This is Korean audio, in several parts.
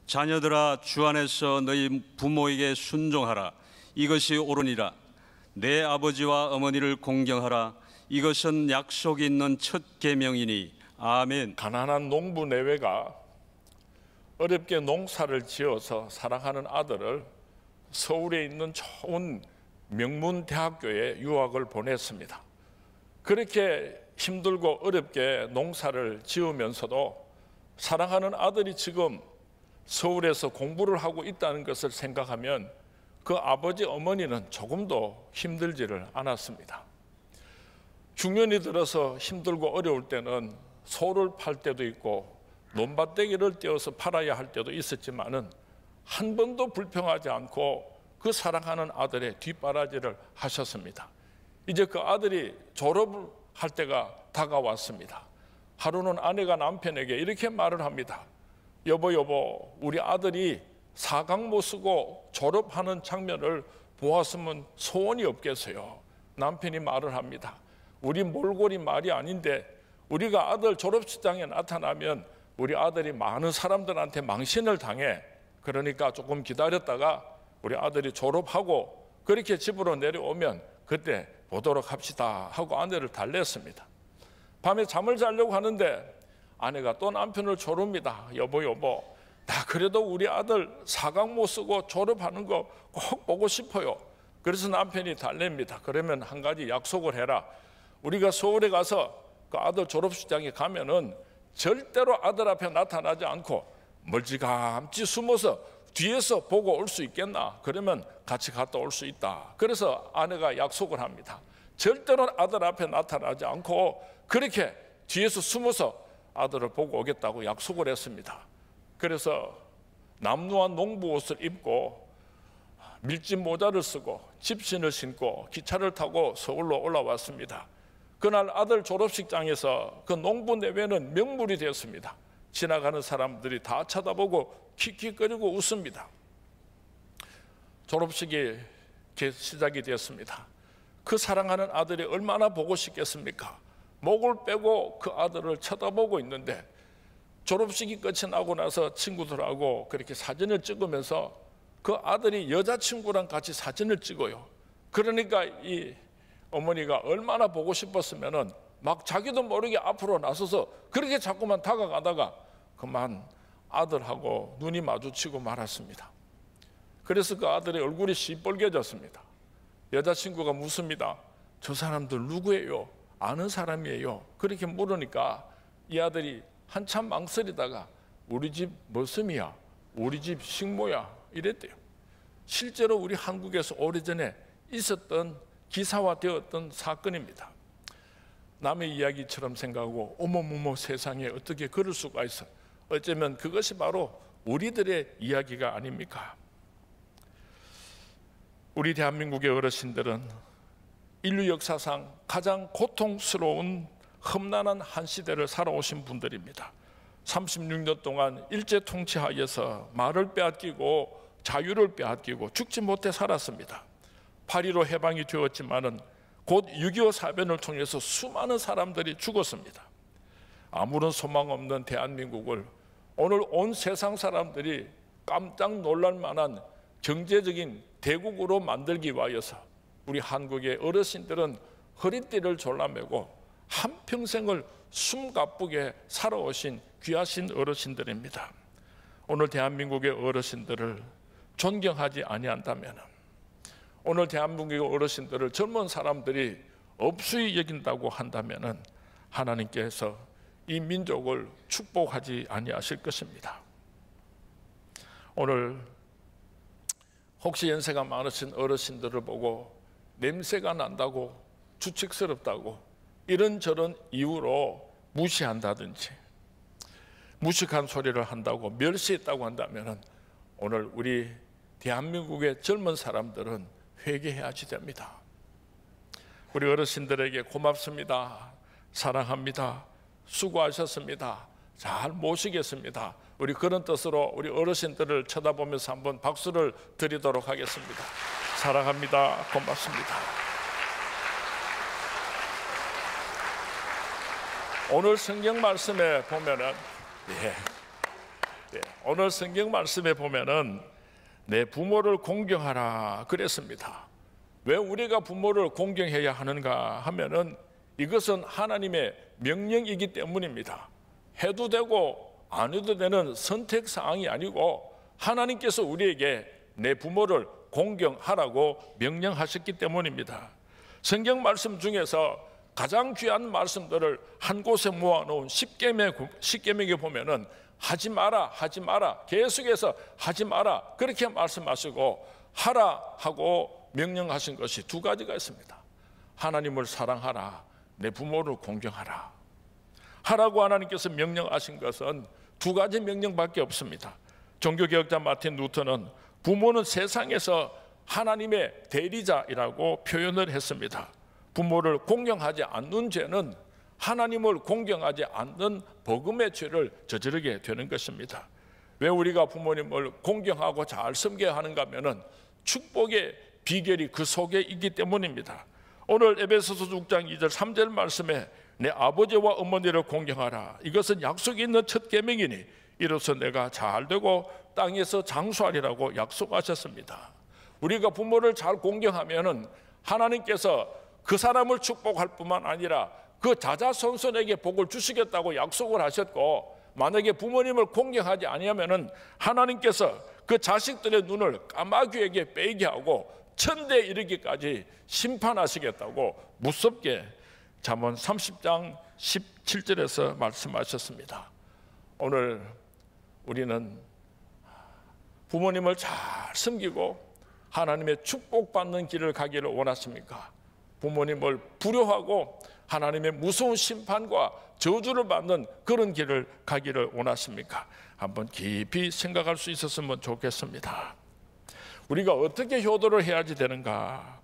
자녀들아, 주 안에서 너희 부모에게 순종하라. 이것이 옳으니라. 내 아버지와 어머니를 공경하라. 이것은 약속이 있는 첫 계명이니. 아멘. 가난한 농부 내외가 어렵게 농사를 지어서 사랑하는 아들을 서울에 있는 좋은 명문 대학교에 유학을 보냈습니다. 그렇게 힘들고 어렵게 농사를 지으면서도 사랑하는 아들이 지금 서울에서 공부를 하고 있다는 것을 생각하면 그 아버지 어머니는 조금도 힘들지를 않았습니다. 중년이 들어서 힘들고 어려울 때는 소를 팔 때도 있고 논밭대기를 떼어서 팔아야 할 때도 있었지만은 한 번도 불평하지 않고 그 사랑하는 아들의 뒷바라지를 하셨습니다. 이제 그 아들이 졸업을 할 때가 다가왔습니다. 하루는 아내가 남편에게 이렇게 말을 합니다. 여보, 우리 아들이 사강모 쓰고 졸업하는 장면을 보았으면 소원이 없겠어요. 남편이 말을 합니다. 우리 몰골이 말이 아닌데 우리가 아들 졸업식장에 나타나면 우리 아들이 많은 사람들한테 망신을 당해. 그러니까 조금 기다렸다가 우리 아들이 졸업하고 그렇게 집으로 내려오면 그때 보도록 합시다 하고 아내를 달랬습니다. 밤에 잠을 자려고 하는데 아내가 또 남편을 조릅니다. 여보, 나 그래도 우리 아들 사강모 쓰고 졸업하는 거 꼭 보고 싶어요. 그래서 남편이 달랩니다. 그러면 한 가지 약속을 해라. 우리가 서울에 가서 그 아들 졸업식장에 가면은 절대로 아들 앞에 나타나지 않고 멀찌감치 숨어서 뒤에서 보고 올 수 있겠나? 그러면 같이 갔다 올 수 있다. 그래서 아내가 약속을 합니다. 절대로 아들 앞에 나타나지 않고 그렇게 뒤에서 숨어서 아들을 보고 오겠다고 약속을 했습니다. 그래서 남루한 농부 옷을 입고 밀짚 모자를 쓰고 집신을 신고 기차를 타고 서울로 올라왔습니다. 그날 아들 졸업식장에서 그 농부 내외는 명물이 되었습니다. 지나가는 사람들이 다 쳐다보고 킥킥거리고 웃습니다. 졸업식이 시작이 되었습니다. 그 사랑하는 아들이 얼마나 보고 싶겠습니까? 목을 빼고 그 아들을 쳐다보고 있는데 졸업식이 끝이 나고 나서 친구들하고 그렇게 사진을 찍으면서 그 아들이 여자친구랑 같이 사진을 찍어요. 그러니까 이 어머니가 얼마나 보고 싶었으면은 막 자기도 모르게 앞으로 나서서 그렇게 자꾸만 다가가다가 그만 아들하고 눈이 마주치고 말았습니다. 그래서 그 아들의 얼굴이 시뻘개졌습니다. 여자친구가 묻습니다. 저 사람들 누구예요? 아는 사람이에요. 그렇게 물으니까 이 아들이 한참 망설이다가 우리 집 머슴이야, 우리 집 식모야 이랬대요. 실제로 우리 한국에서 오래전에 있었던 기사화되었던 사건입니다. 남의 이야기처럼 생각하고 어머머머 세상에 어떻게 그럴 수가 있어. 어쩌면 그것이 바로 우리들의 이야기가 아닙니까? 우리 대한민국의 어르신들은 인류 역사상 가장 고통스러운 험난한 한 시대를 살아오신 분들입니다. 36년 동안 일제 통치하에서 말을 빼앗기고 자유를 빼앗기고 죽지 못해 살았습니다. 8.15 해방이 되었지만은 곧 6.25 사변을 통해서 수많은 사람들이 죽었습니다. 아무런 소망 없는 대한민국을 오늘 온 세상 사람들이 깜짝 놀랄 만한 경제적인 대국으로 만들기 위하여서 우리 한국의 어르신들은 허리띠를 졸라매고 한평생을 숨가쁘게 살아오신 귀하신 어르신들입니다. 오늘 대한민국의 어르신들을 존경하지 아니한다면, 오늘 대한민국의 어르신들을 젊은 사람들이 업수히 여긴다고 한다면 하나님께서 이 민족을 축복하지 아니하실 것입니다. 오늘 혹시 연세가 많으신 어르신들을 보고 냄새가 난다고, 주책스럽다고 이런저런 이유로 무시한다든지 무식한 소리를 한다고 멸시했다고 한다면 오늘 우리 대한민국의 젊은 사람들은 회개해야지 됩니다. 우리 어르신들에게 고맙습니다, 사랑합니다, 수고하셨습니다, 잘 모시겠습니다, 우리 그런 뜻으로 우리 어르신들을 쳐다보면서 한번 박수를 드리도록 하겠습니다. 사랑합니다, 고맙습니다. 오늘 성경 말씀에 보면은 오늘 성경 말씀에 보면은 내 부모를 공경하라 그랬습니다. 왜 우리가 부모를 공경해야 하는가 하면은 이것은 하나님의 명령이기 때문입니다. 해도 되고 안 해도 되는 선택사항이 아니고 하나님께서 우리에게 내 부모를 공경하라고 명령하셨기 때문입니다. 성경 말씀 중에서 가장 귀한 말씀들을 한 곳에 모아놓은 십계명에 보면은 하지 마라, 하지 마라, 계속해서 하지 마라 그렇게 말씀하시고 하라 하고 명령하신 것이 두 가지가 있습니다. 하나님을 사랑하라, 내 부모를 공경하라. 하라고 하나님께서 명령하신 것은 두 가지 명령밖에 없습니다. 종교개혁자 마틴 루터는 부모는 세상에서 하나님의 대리자이라고 표현을 했습니다. 부모를 공경하지 않는 죄는 하나님을 공경하지 않는 복음의 죄를 저지르게 되는 것입니다. 왜 우리가 부모님을 공경하고 잘 섬겨야 하는가 하면은 축복의 비결이 그 속에 있기 때문입니다. 오늘 에베소서 6장 2절 3절 말씀에 내 아버지와 어머니를 공경하라. 이것은 약속이 있는 첫 계명이니 이로써 내가 잘되고 땅에서 장수하리라고 약속하셨습니다. 우리가 부모를 잘 공경하면은 하나님께서 그 사람을 축복할 뿐만 아니라 그 자자손손에게 복을 주시겠다고 약속을 하셨고, 만약에 부모님을 공경하지 아니하면은 하나님께서 그 자식들의 눈을 까마귀에게 빼게 하고 천대에 이르기까지 심판하시겠다고 무섭게 잠언 30장 17절에서 말씀하셨습니다. 오늘 우리는 부모님을 잘 섬기고 하나님의 축복받는 길을 가기를 원하십니까? 부모님을 불효하고 하나님의 무서운 심판과 저주를 받는 그런 길을 가기를 원하십니까? 한번 깊이 생각할 수 있었으면 좋겠습니다. 우리가 어떻게 효도를 해야지 되는가?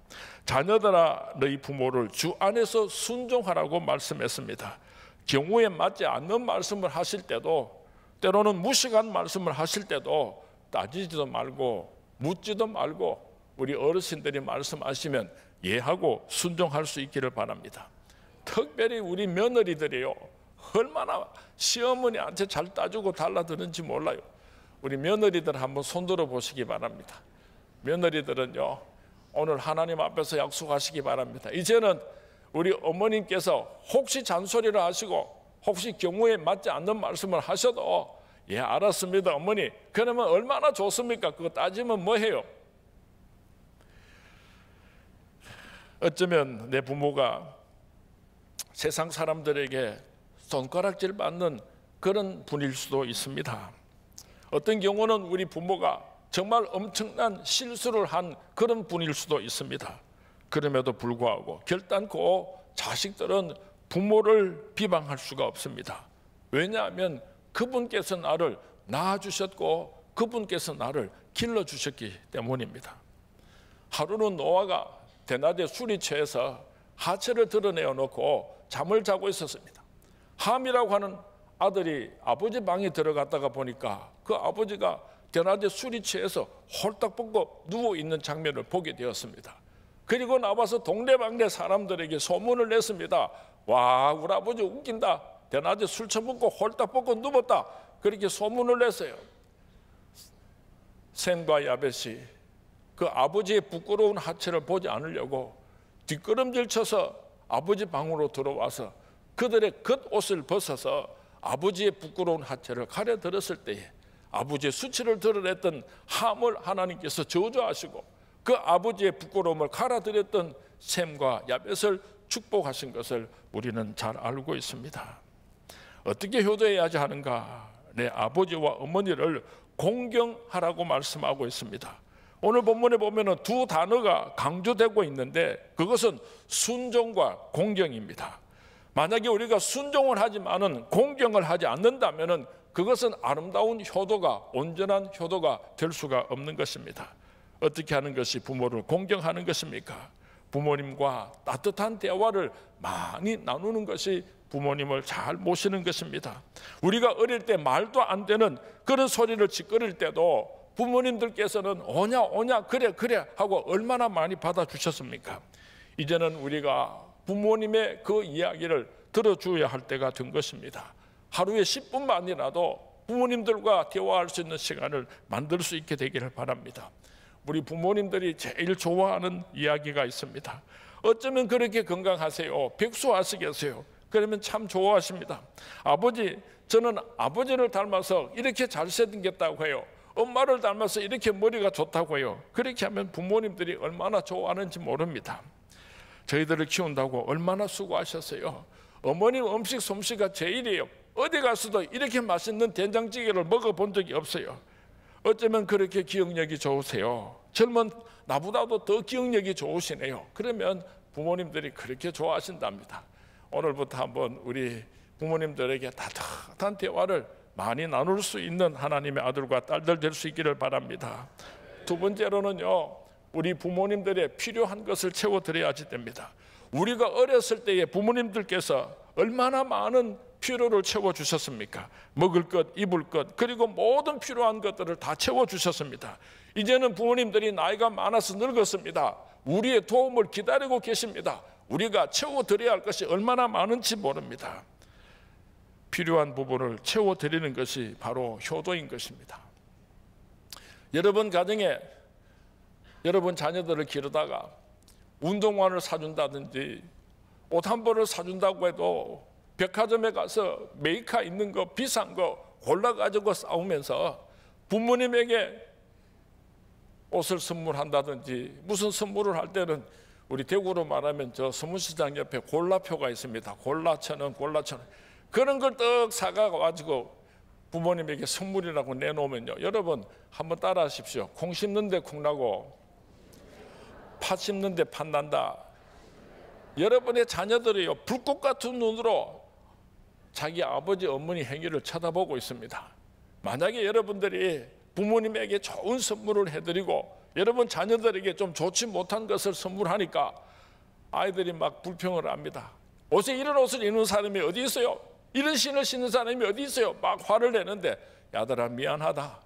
자녀들아 너희 부모를 주 안에서 순종하라고 말씀했습니다. 경우에 맞지 않는 말씀을 하실 때도, 때로는 무식한 말씀을 하실 때도 따지지도 말고 묻지도 말고 우리 어르신들이 말씀하시면 예하고 순종할 수 있기를 바랍니다. 특별히 우리 며느리들이요, 얼마나 시어머니한테 잘 따지고 달라드는지 몰라요. 우리 며느리들 한번 손들어 보시기 바랍니다. 며느리들은요, 오늘 하나님 앞에서 약속하시기 바랍니다. 이제는 우리 어머님께서 혹시 잔소리를 하시고 혹시 경우에 맞지 않는 말씀을 하셔도 예, 알았습니다 어머니, 그러면 얼마나 좋습니까? 그거 따지면 뭐해요? 어쩌면 내 부모가 세상 사람들에게 손가락질 받는 그런 분일 수도 있습니다. 어떤 경우는 우리 부모가 정말 엄청난 실수를 한 그런 분일 수도 있습니다. 그럼에도 불구하고 결단코 자식들은 부모를 비방할 수가 없습니다. 왜냐하면 그분께서 나를 낳아주셨고 그분께서 나를 길러주셨기 때문입니다. 하루는 노아가 대낮에 술이 취해서 하체를 드러내어 놓고 잠을 자고 있었습니다. 함이라고 하는 아들이 아버지 방에 들어갔다가 보니까 그 아버지가 대낮에 술이 취해서 홀딱 벗고 누워있는 장면을 보게 되었습니다. 그리고 나와서 동네방네 사람들에게 소문을 냈습니다. 와, 우리 아버지 웃긴다. 대낮에 술 처먹고 홀딱 벗고 누웠다. 그렇게 소문을 냈어요. 셈과 야벳이 그 아버지의 부끄러운 하체를 보지 않으려고 뒷걸음질 쳐서 아버지 방으로 들어와서 그들의 겉옷을 벗어서 아버지의 부끄러운 하체를 가려들었을 때에 아버지의 수치를 드러냈던 함을 하나님께서 저주하시고 그 아버지의 부끄러움을 갈아들였던 셈과 야벳을 축복하신 것을 우리는 잘 알고 있습니다. 어떻게 효도해야지 하는가? 내 아버지와 어머니를 공경하라고 말씀하고 있습니다. 오늘 본문에 보면 두 단어가 강조되고 있는데 그것은 순종과 공경입니다. 만약에 우리가 순종을 하지만은 공경을 하지 않는다면은 그것은 아름다운 효도가, 온전한 효도가 될 수가 없는 것입니다. 어떻게 하는 것이 부모를 공경하는 것입니까? 부모님과 따뜻한 대화를 많이 나누는 것이 부모님을 잘 모시는 것입니다. 우리가 어릴 때 말도 안 되는 그런 소리를 짓거릴 때도 부모님들께서는 오냐 오냐 그래 그래 하고 얼마나 많이 받아주셨습니까? 이제는 우리가 부모님의 그 이야기를 들어줘야 할 때가 된 것입니다. 하루에 10분만이라도 부모님들과 대화할 수 있는 시간을 만들 수 있게 되기를 바랍니다. 우리 부모님들이 제일 좋아하는 이야기가 있습니다. 어쩌면 그렇게 건강하세요, 백수하시겠어요? 그러면 참 좋아하십니다. 아버지, 저는 아버지를 닮아서 이렇게 잘생겼다고 해요. 엄마를 닮아서 이렇게 머리가 좋다고 해요. 그렇게 하면 부모님들이 얼마나 좋아하는지 모릅니다. 저희들을 키운다고 얼마나 수고하셨어요. 어머님 음식 솜씨가 제일이에요. 어디 가서도 이렇게 맛있는 된장찌개를 먹어본 적이 없어요. 어쩌면 그렇게 기억력이 좋으세요. 젊은 나보다도 더 기억력이 좋으시네요. 그러면 부모님들이 그렇게 좋아하신답니다. 오늘부터 한번 우리 부모님들에게 따뜻한 대화를 많이 나눌 수 있는 하나님의 아들과 딸들 될 수 있기를 바랍니다. 두 번째로는요, 우리 부모님들의 필요한 것을 채워드려야지 됩니다. 우리가 어렸을 때에 부모님들께서 얼마나 많은 필요를 채워주셨습니까? 먹을 것, 입을 것, 그리고 모든 필요한 것들을 다 채워주셨습니다. 이제는 부모님들이 나이가 많아서 늙었습니다. 우리의 도움을 기다리고 계십니다. 우리가 채워드려야 할 것이 얼마나 많은지 모릅니다. 필요한 부분을 채워드리는 것이 바로 효도인 것입니다. 여러분 가정에 여러분 자녀들을 기르다가 운동화를 사준다든지 옷 한 벌을 사준다고 해도 백화점에 가서 메이커 있는 거 비싼 거 골라가지고 싸우면서 부모님에게 옷을 선물한다든지 무슨 선물을 할 때는 우리 대구로 말하면 저 서문시장 옆에 골라표가 있습니다. 골라천원, 골라천원. 그런 걸 떡 사가가지고 부모님에게 선물이라고 내놓으면요, 여러분 한번 따라 하십시오. 콩 심는데 콩 나고 팥 심는데 팥 난다. 여러분의 자녀들이요, 불꽃 같은 눈으로 자기 아버지 어머니 행위를 쳐다보고 있습니다. 만약에 여러분들이 부모님에게 좋은 선물을 해드리고 여러분 자녀들에게 좀 좋지 못한 것을 선물하니까 아이들이 막 불평을 합니다. 옷에 이런 옷을 입는 사람이 어디 있어요? 이런 신을 신는 사람이 어디 있어요? 막 화를 내는데, 야들아 미안하다.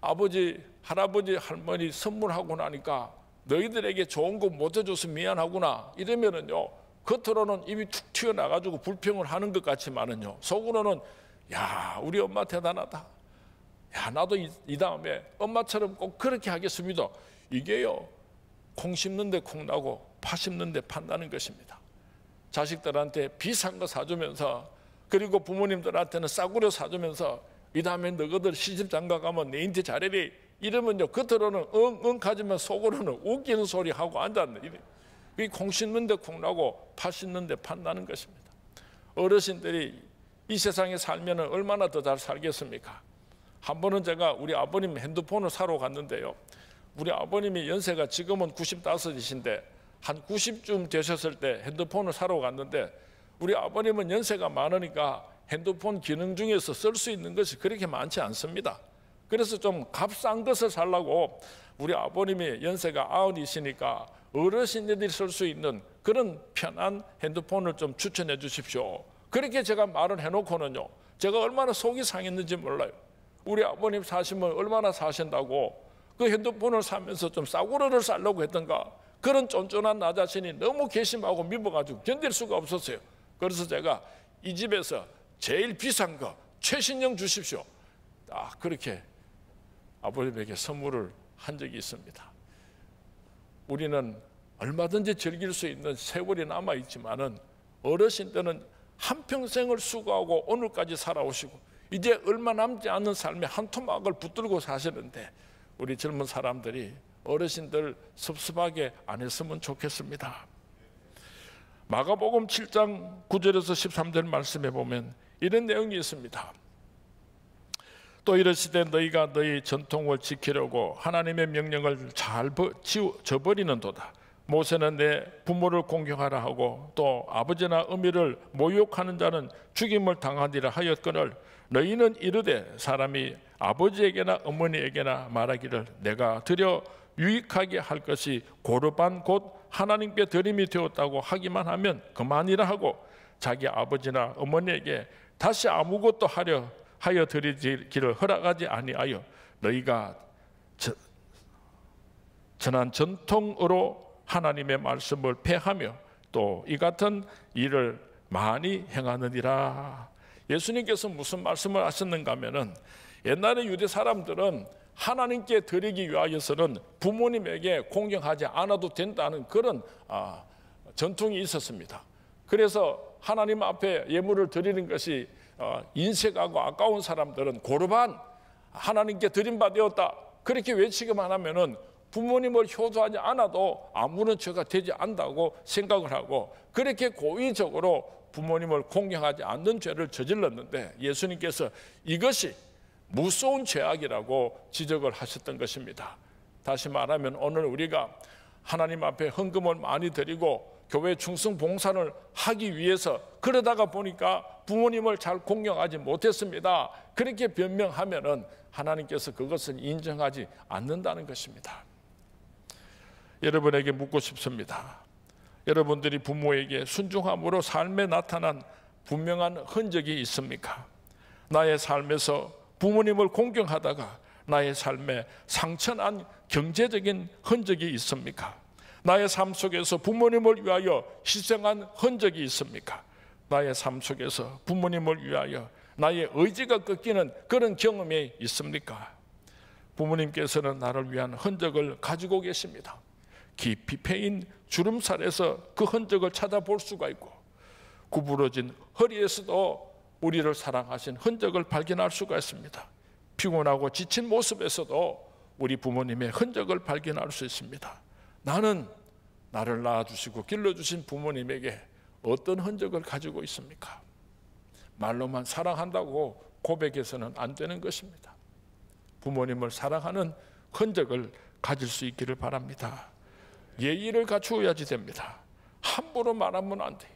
아버지, 할아버지, 할머니 선물하고 나니까 너희들에게 좋은 거 못 해줘서 미안하구나. 이러면은요, 겉으로는 입이 툭 튀어나가지고 불평을 하는 것 같지만은요, 속으로는 야, 우리 엄마 대단하다. 야, 나도 이 다음에 엄마처럼 꼭 그렇게 하겠습니다. 이게요, 콩 심는데 콩 나고 팥 심는데 팥 나는 것입니다. 자식들한테 비싼 거 사주면서, 그리고 부모님들한테는 싸구려 사주면서 이 다음에 너희들 시집장가 가면 내인테 잘해리 이러면요, 겉으로는 응 하지만 속으로는 웃기는 소리 하고 앉았네. 이 콩 심는데 콩 나고 팥 심는데 팥 나는 것입니다. 어르신들이 이 세상에 살면 얼마나 더 잘 살겠습니까? 한 번은 제가 우리 아버님 핸드폰을 사러 갔는데요, 우리 아버님이 연세가 지금은 95이신데 한 90쯤 되셨을 때 핸드폰을 사러 갔는데, 우리 아버님은 연세가 많으니까 핸드폰 기능 중에서 쓸 수 있는 것이 그렇게 많지 않습니다. 그래서 좀 값싼 것을 살라고 우리 아버님이 연세가 90이시니까 어르신들이 쓸 수 있는 그런 편한 핸드폰을 좀 추천해 주십시오. 그렇게 제가 말을 해놓고는요, 제가 얼마나 속이 상했는지 몰라요. 우리 아버님 사시면 얼마나 사신다고 그 핸드폰을 사면서 좀 싸구려를 살려고 했던가, 그런 쫀쫀한 나 자신이 너무 괘씸하고 미워가지고 견딜 수가 없었어요. 그래서 제가 이 집에서 제일 비싼 거 최신형 주십시오. 그렇게 아버님에게 선물을 한 적이 있습니다. 우리는 얼마든지 즐길 수 있는 세월이 남아있지만은 어르신들은 한평생을 수고하고 오늘까지 살아오시고 이제 얼마 남지 않은 삶의 한 토막을 붙들고 사시는데, 우리 젊은 사람들이 어르신들 섭섭하게 안 했으면 좋겠습니다. 마가복음 7장 9절에서 13절 말씀에 보면 이런 내용이 있습니다. 또 이르시되 너희가 너희 전통을 지키려고 하나님의 명령을 잘 저버리는도다. 모세는 내 부모를 공경하라 하고 또 아버지나 어미를 모욕하는 자는 죽임을 당하리라 하였거늘, 너희는 이르되 사람이 아버지에게나 어머니에게나 말하기를 내가 드려 유익하게 할 것이 고르반 곧 하나님께 드림이 되었다고 하기만 하면 그만이라 하고, 자기 아버지나 어머니에게 다시 아무것도 하여 드리기를 허락하지 아니하여 너희가 전한 전통으로 하나님의 말씀을 폐하며 또 이 같은 일을 많이 행하느니라. 예수님께서 무슨 말씀을 하셨는가 하면은 옛날에 유대 사람들은 하나님께 드리기 위하여서는 부모님에게 공경하지 않아도 된다는 그런 전통이 있었습니다. 그래서 하나님 앞에 예물을 드리는 것이 인색하고 아까운 사람들은 고르반 하나님께 드린 바 되었다 그렇게 외치기만 하면은 부모님을 효도하지 않아도 아무런 죄가 되지 않는다고 생각을 하고 그렇게 고의적으로 부모님을 공경하지 않는 죄를 저질렀는데 예수님께서 이것이 무서운 죄악이라고 지적을 하셨던 것입니다. 다시 말하면 오늘 우리가 하나님 앞에 헌금을 많이 드리고 교회 충성 봉사를 하기 위해서 그러다가 보니까 부모님을 잘 공경하지 못했습니다. 그렇게 변명하면은 하나님께서 그것을 인정하지 않는다는 것입니다. 여러분에게 묻고 싶습니다. 여러분들이 부모에게 순종함으로 삶에 나타난 분명한 흔적이 있습니까? 나의 삶에서 부모님을 공경하다가 나의 삶에 상처난 경제적인 흔적이 있습니까? 나의 삶 속에서 부모님을 위하여 희생한 흔적이 있습니까? 나의 삶 속에서 부모님을 위하여 나의 의지가 꺾이는 그런 경험이 있습니까? 부모님께서는 나를 위한 흔적을 가지고 계십니다. 깊이 패인 주름살에서 그 흔적을 찾아볼 수가 있고 구부러진 허리에서도 우리를 사랑하신 흔적을 발견할 수가 있습니다. 피곤하고 지친 모습에서도 우리 부모님의 흔적을 발견할 수 있습니다. 나는 나를 낳아주시고 길러주신 부모님에게 어떤 흔적을 가지고 있습니까? 말로만 사랑한다고 고백해서는 안 되는 것입니다. 부모님을 사랑하는 흔적을 가질 수 있기를 바랍니다. 예의를 갖추어야지 됩니다. 함부로 말하면 안 돼요.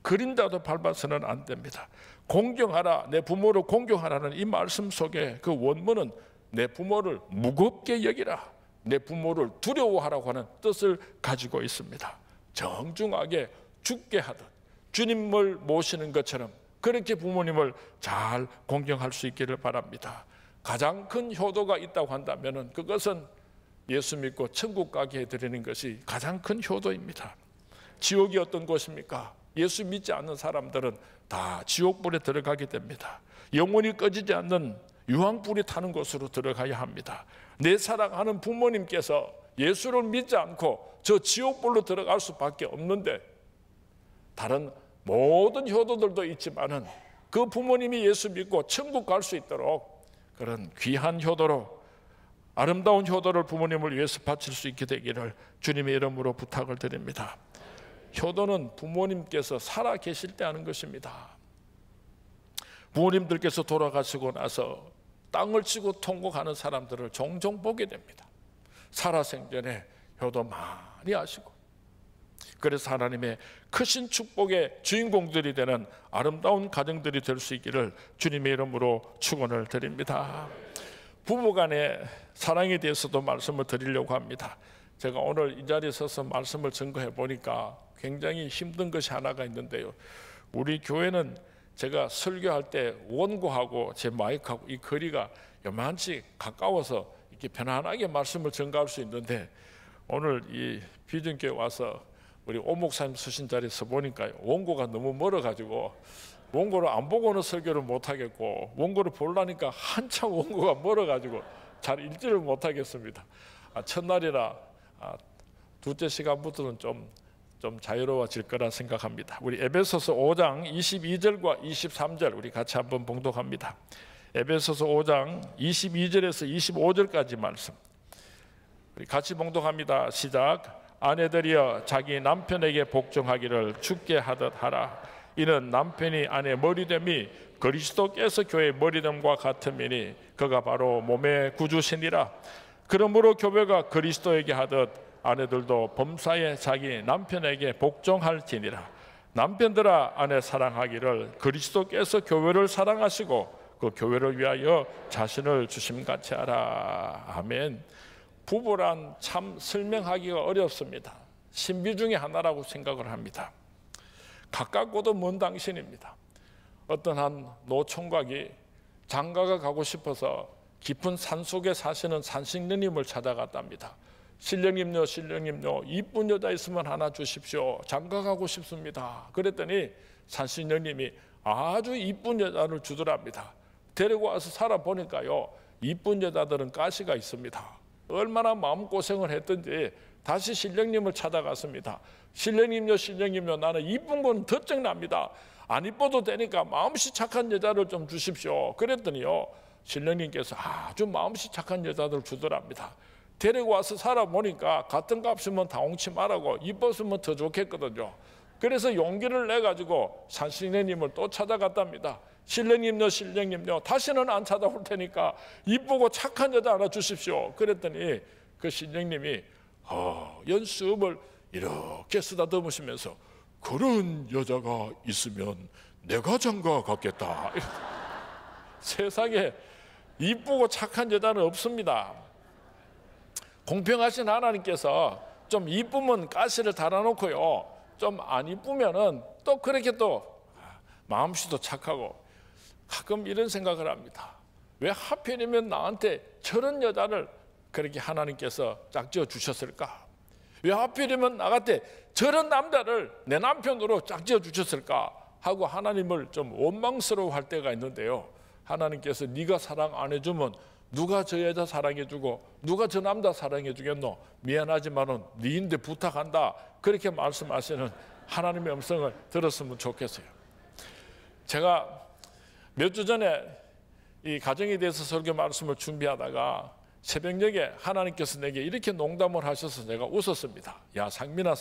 그림자도 밟아서는 안 됩니다. 공경하라, 내 부모를 공경하라는 이 말씀 속에 그 원문은 내 부모를 무겁게 여기라, 내 부모를 두려워하라고 하는 뜻을 가지고 있습니다. 정중하게 죽게 하듯 주님을 모시는 것처럼 그렇게 부모님을 잘 공경할 수 있기를 바랍니다. 가장 큰 효도가 있다고 한다면 그것은 예수 믿고 천국 가게 해드리는 것이 가장 큰 효도입니다. 지옥이 어떤 곳입니까? 예수 믿지 않는 사람들은 다 지옥불에 들어가게 됩니다. 영원히 꺼지지 않는 유황불이 타는 곳으로 들어가야 합니다. 내 사랑하는 부모님께서 예수를 믿지 않고 저 지옥불로 들어갈 수밖에 없는데 다른 모든 효도들도 있지만은 그 부모님이 예수 믿고 천국 갈 수 있도록 그런 귀한 효도로 아름다운 효도를 부모님을 위해서 바칠 수 있게 되기를 주님의 이름으로 부탁을 드립니다. 효도는 부모님께서 살아 계실 때 하는 것입니다. 부모님들께서 돌아가시고 나서 땅을 치고 통곡하는 사람들을 종종 보게 됩니다. 살아생전에 효도 많이 하시고 그래서 하나님의 크신 축복의 주인공들이 되는 아름다운 가정들이 될 수 있기를 주님의 이름으로 축원을 드립니다. 부부간의 사랑에 대해서도 말씀을 드리려고 합니다. 제가 오늘 이 자리에 서서 말씀을 증거해 보니까 굉장히 힘든 것이 하나가 있는데요. 우리 교회는 제가 설교할 때 원고하고 제 마이크하고 이 거리가 요만치 가까워서 이렇게 편안하게 말씀을 전가할 수 있는데 오늘 이 비전교회 와서 우리 오 목사님 서신 자리에서 보니까 원고가 너무 멀어가지고 원고를 안 보고는 설교를 못 하겠고 원고를 보려니까 한참 원고가 멀어가지고 잘 읽지를 못하겠습니다. 첫날이라 둘째 시간부터는 좀 자유로워질 거라 생각합니다. 우리 에베소서 5장 22절과 23절 우리 같이 한번 봉독합니다. 에베소서 5장 22절에서 25절까지 말씀 우리 같이 봉독합니다. 시작. 아내들이여 자기 남편에게 복종하기를 주께 하듯 하라. 이는 남편이 아내 머리됨이 그리스도께서 교회의 머리됨과 같음이니 그가 바로 몸의 구주시니라. 그러므로 교회가 그리스도에게 하듯 아내들도 범사에 자기 남편에게 복종할지니라. 남편들아 아내 사랑하기를 그리스도께서 교회를 사랑하시고 그 교회를 위하여 자신을 주심같이 하라. 아멘. 부부란 참 설명하기가 어렵습니다. 신비 중에 하나라고 생각을 합니다. 가깝고도 먼 당신입니다. 어떤 한 노총각이 장가가 가고 싶어서 깊은 산속에 사시는 산신령님을 찾아갔답니다. 신령님요 신령님요 이쁜 여자 있으면 하나 주십시오. 장가 가고 싶습니다. 그랬더니 산신령님이 아주 이쁜 여자를 주더랍니다. 데리고 와서 살아보니까요, 이쁜 여자들은 가시가 있습니다. 얼마나 마음고생을 했든지 다시 신령님을 찾아갔습니다. 신령님요, 나는 이쁜 건 더증납니다. 안 이뻐도 되니까 마음씨 착한 여자를 좀 주십시오. 그랬더니요, 신령님께서 아주 마음씨 착한 여자들 주더랍니다. 데리고 와서 살아보니까 같은 값이면 다홍치 말하고 이뻤으면 더 좋겠거든요. 그래서 용기를 내가지고 산신령님을 또 찾아갔답니다. 신령님요, 다시는 안 찾아올 테니까 이쁘고 착한 여자 하나 주십시오. 그랬더니 그 신령님이 연습을 이렇게 쓰다듬으시면서 그런 여자가 있으면 내가 장가 같겠다. 세상에 이쁘고 착한 여자는 없습니다. 공평하신 하나님께서 좀 이쁘면 가시를 달아놓고요, 좀 안 이쁘면은 또 그렇게 또 마음씨도 착하고, 가끔 이런 생각을 합니다. 왜 하필이면 나한테 저런 여자를 그렇게 하나님께서 짝지어 주셨을까? 왜 하필이면 나한테 저런 남자를 내 남편으로 짝지어 주셨을까? 하고 하나님을 좀 원망스러워할 때가 있는데요, 하나님께서 네가 사랑 안 해주면 누가 저 여자 사랑해주고 누가 저 남자 사랑해주겠노? 미안하지만은 네인데 부탁한다. 그렇게 말씀하시는 하나님의 음성을 들었으면 좋겠어요. 제가 몇 주 전에 이 가정에 대해서 설교 말씀을 준비하다가 새벽녘에 하나님께서 내게 이렇게 농담을 하셔서 내가 웃었습니다. 야, 상민아,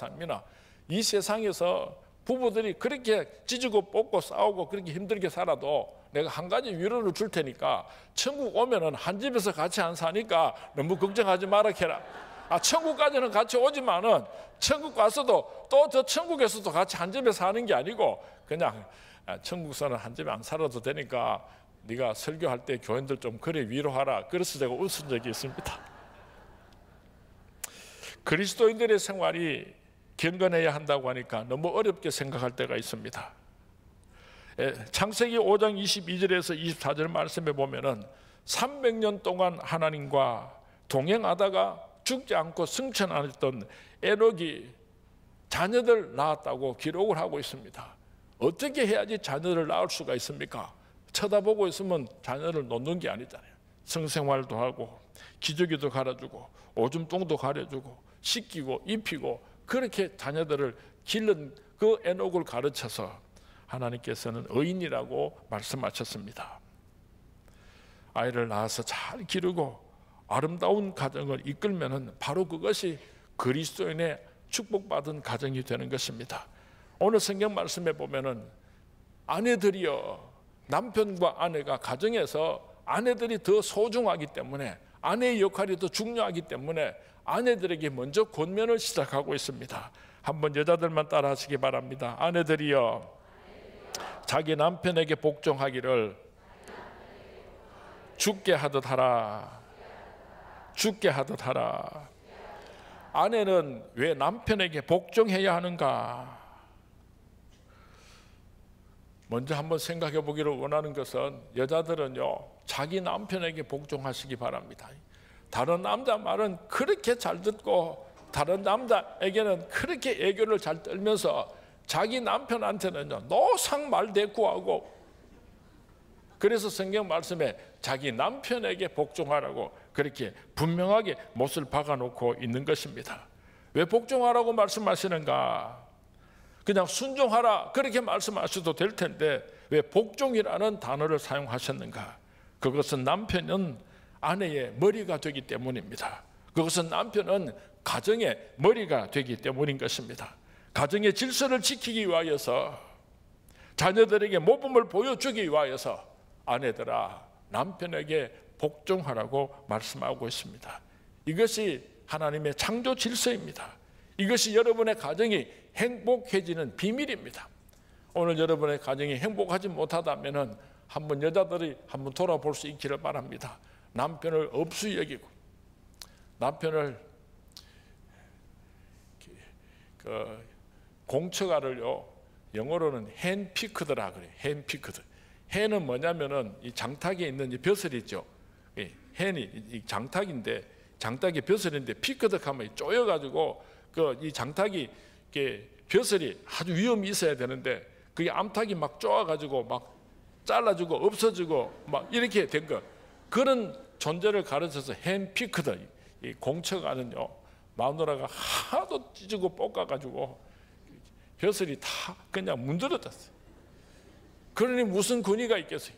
이 세상에서 부부들이 그렇게 찢고 뽑고 싸우고 그렇게 힘들게 살아도 내가 한 가지 위로를 줄 테니까 천국 오면은 한 집에서 같이 안 사니까 너무 걱정하지 마라 캐라. 천국까지는 같이 오지만은 천국 가서도 또 저 천국에서도 같이 한 집에 사는 게 아니고 그냥 천국서는 한 집에 안 살아도 되니까 네가 설교할 때 교인들 좀 그래 위로하라. 그래서 제가 웃은 적이 있습니다. 그리스도인들의 생활이 경건해야 한다고 하니까 너무 어렵게 생각할 때가 있습니다. 창세기 5장 22절에서 24절 말씀에 보면은 300년 동안 하나님과 동행하다가 죽지 않고 승천하였던 에녹이 자녀들 낳았다고 기록을 하고 있습니다. 어떻게 해야지 자녀를 낳을 수가 있습니까? 쳐다보고 있으면 자녀를 놓는 게 아니잖아요. 성생활도 하고 기저귀도 갈아주고 오줌똥도 가려주고 씻기고 입히고 그렇게 자녀들을 기른 그 에녹을 가르쳐서 하나님께서는 의인이라고 말씀하셨습니다. 아이를 낳아서 잘 기르고 아름다운 가정을 이끌면은 바로 그것이 그리스도인의 축복받은 가정이 되는 것입니다. 오늘 성경 말씀에 보면은 아내들이여, 남편과 아내가 가정에서 아내들이 더 소중하기 때문에 아내의 역할이 더 중요하기 때문에 아내들에게 먼저 권면을 시작하고 있습니다. 한번 여자들만 따라 하시기 바랍니다. 아내들이여, 자기 남편에게 복종하기를 죽게 하듯 하라. 죽게 하듯 하라. 아내는 왜 남편에게 복종해야 하는가? 먼저 한번 생각해 보기를 원하는 것은 여자들은요, 자기 남편에게 복종하시기 바랍니다. 다른 남자 말은 그렇게 잘 듣고 다른 남자에게는 그렇게 애교를 잘 떨면서 자기 남편한테는요, 노상 말 대꾸하고, 그래서 성경 말씀에 자기 남편에게 복종하라고 그렇게 분명하게 못을 박아놓고 있는 것입니다. 왜 복종하라고 말씀하시는가? 그냥 순종하라 그렇게 말씀하셔도 될 텐데 왜 복종이라는 단어를 사용하셨는가? 그것은 남편은 아내의 머리가 되기 때문입니다. 그것은 남편은 가정의 머리가 되기 때문인 것입니다. 가정의 질서를 지키기 위하여서, 자녀들에게 모범을 보여주기 위하여서 아내들아, 남편에게 복종하라고 말씀하고 있습니다. 이것이 하나님의 창조 질서입니다. 이것이 여러분의 가정이 행복해지는 비밀입니다. 오늘 여러분의 가정이 행복하지 못하다면 한번 여자들이 한번 돌아볼 수 있기를 바랍니다. 남편을 업수 여기고, 남편을 공처가를요, 영어로는 핸피크드라 그래요. 핸피크드. 헨은 뭐냐면은 이 장탁에 있는 이 벼슬이 있죠. 헨이 이 장탁인데, 장탁이 벼슬인데 피크드 하면 쪼여가지고 그 이 장탁이 이렇게 벼슬이 아주 위험이 있어야 되는데 그게 암탉이 막 쪼아가지고 막 잘라주고 없어지고 막 이렇게 된 거, 그런 존재를 가르쳐서 핸피크드, 이 공처가는요 마누라가 하도 찢고 볶아가지고 벼슬이 다 그냥 문드러졌어요. 그러니 무슨 권위가 있겠어요?